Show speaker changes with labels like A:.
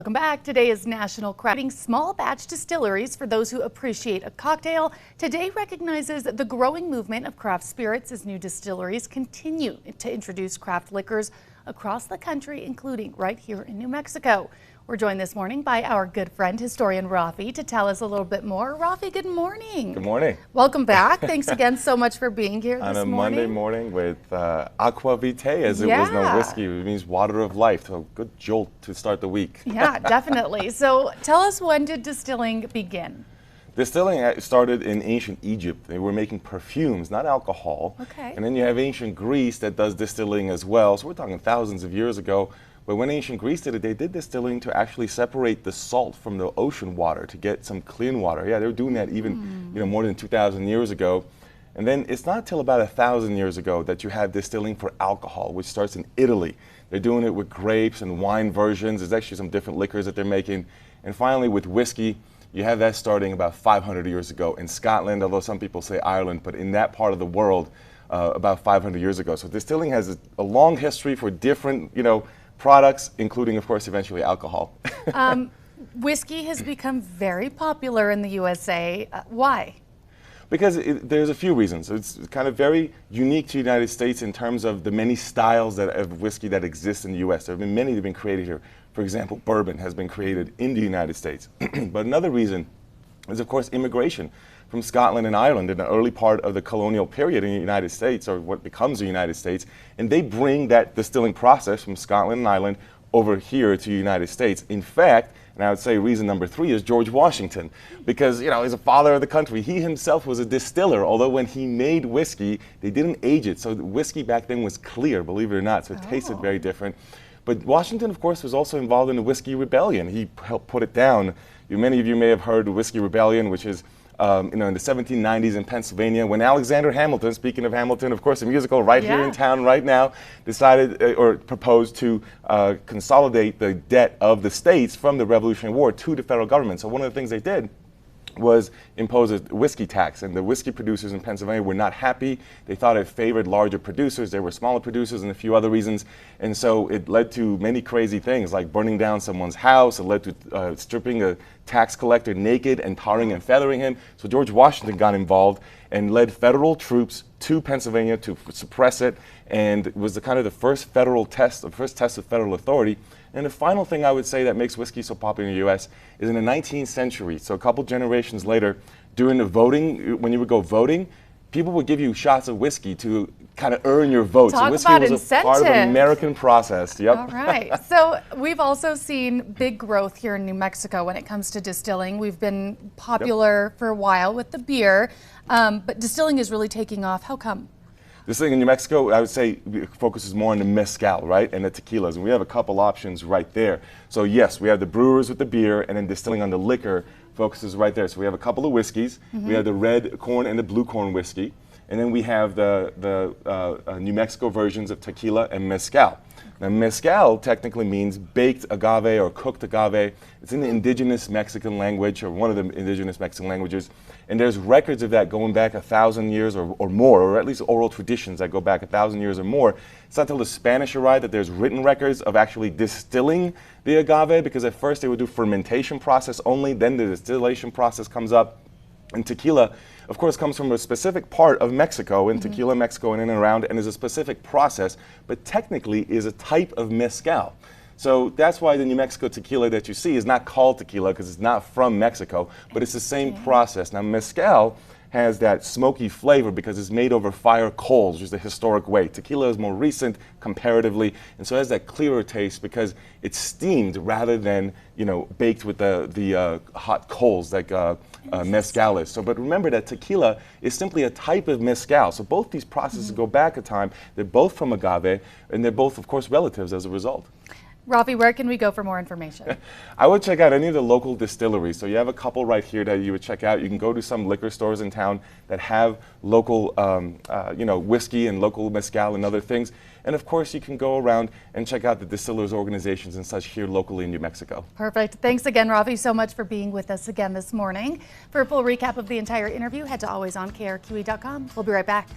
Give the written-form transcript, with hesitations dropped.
A: Welcome back. Today is National Craft Small Batch Distilleries for those who appreciate a cocktail. Today recognizes the growing movement of craft spirits as new distilleries continue to introduce craft liquors across the country, including right here in New Mexico. We're joined this morning by our good friend, historian Rafi, to tell us a little bit more. Rafi, good morning.
B: Good morning.
A: Welcome back. Thanks again so much for being here this morning.
B: On a Monday morning with aqua vitae, as it was no whiskey. It means water of life. So good jolt to start the week.
A: Yeah, definitely. So tell us, when did distilling begin?
B: Distilling started in ancient Egypt. They were making perfumes, not alcohol.
A: Okay.
B: And then you have ancient Greece that does distilling as well. So we're talking thousands of years ago. But when ancient Greece did it, they did distilling to actually separate the salt from the ocean water to get some clean water. Yeah, they were doing that even more than 2,000 years ago. And then it's not till about 1,000 years ago that you have distilling for alcohol, which starts in Italy. They're doing it with grapes and wine versions. There's actually some different liquors that they're making. And finally, with whiskey, you have that starting about 500 years ago in Scotland, although some people say Ireland, but in that part of the world, about 500 years ago. So distilling has a long history for different, products, including, of course, eventually alcohol.
A: Whiskey has become very popular in the USA. Why?
B: Because there's a few reasons. It's kind of very unique to the United States in terms of the many styles of whiskey that exist in the U.S. There have been many that have been created here. For example, bourbon has been created in the United States. But another reason is, of course, immigration from Scotland and Ireland in the early part of the colonial period in the United States, or what becomes the United States, and they bring that distilling process from Scotland and Ireland over here to the United States. In fact, and I would say reason number 3 is George Washington, because he's a father of the country. He himself was a distiller, although when he made whiskey, they didn't age it. So the whiskey back then was clear, believe it or not, so it tasted very different. But Washington, of course, was also involved in the Whiskey Rebellion. He helped put it down. Many of you may have heard the Whiskey Rebellion, which is in the 1790s in Pennsylvania, when Alexander Hamilton, speaking of Hamilton, of course, a musical right here in town right now, decided or proposed to consolidate the debt of the states from the Revolutionary War to the federal government. So one of the things they did was impose a whiskey tax, and the whiskey producers in Pennsylvania were not happy. They thought it favored larger producers. There were smaller producers and a few other reasons, and so it led to many crazy things like burning down someone's house. It led to stripping a tax collector naked and tarring and feathering him. So George Washington got involved and led federal troops to Pennsylvania to suppress it, and it was the first federal test, the first test of federal authority. And the final thing I would say that makes whiskey so popular in the U.S. is in the 19th century, so a couple generations later, during the voting, when you would go voting, people would give you shots of whiskey to kind of earn your vote.
A: Talk
B: so whiskey
A: about
B: was
A: incentive.
B: a part of the American process. Yep.
A: All right. So we've also seen big growth here in New Mexico when it comes to distilling. We've been popular for a while with the beer, but distilling is really taking off. How come?
B: Distilling in New Mexico, I would say, focuses more on the mezcal, right, and the tequilas. And we have a couple options right there. So yes, we have the brewers with the beer, and then distilling on the liquor focuses right there. So we have a couple of whiskeys. We have the red corn and the blue corn whiskey. And then we have the New Mexico versions of tequila and mezcal. Now, mezcal technically means baked agave or cooked agave. It's in the indigenous Mexican language, or one of the indigenous Mexican languages. And there's records of that going back 1,000 years or more, or at least oral traditions that go back 1,000 years or more. It's not until the Spanish arrived that there's written records of actually distilling the agave, because at first they would do fermentation process only, then the distillation process comes up. And tequila, of course, comes from a specific part of Mexico, in Tequila, Mexico, and in and around, and is a specific process, but technically is a type of mezcal. So that's why the New Mexico tequila that you see is not called tequila, because it's not from Mexico, but it's the same process. Now, mezcal has that smoky flavor because it's made over fire coals, which is the historic way. Tequila is more recent comparatively, and so it has that clearer taste because it's steamed rather than baked with the hot coals like mezcal is. So, but remember that tequila is simply a type of mezcal. So both these processes go back a time. They're both from agave, and they're both, of course, relatives as a result.
A: Rafi, where can we go for more information?
B: I would check out any of the local distilleries. So you have a couple right here that you would check out. You can go to some liquor stores in town that have local, whiskey and local mezcal and other things. And of course, you can go around and check out the distillers organizations and such here locally in New Mexico. Perfect.
A: Thanks again, Rafi, so much for being with us again this morning. For a full recap of the entire interview, head to alwaysonkrqe.com. We'll be right back.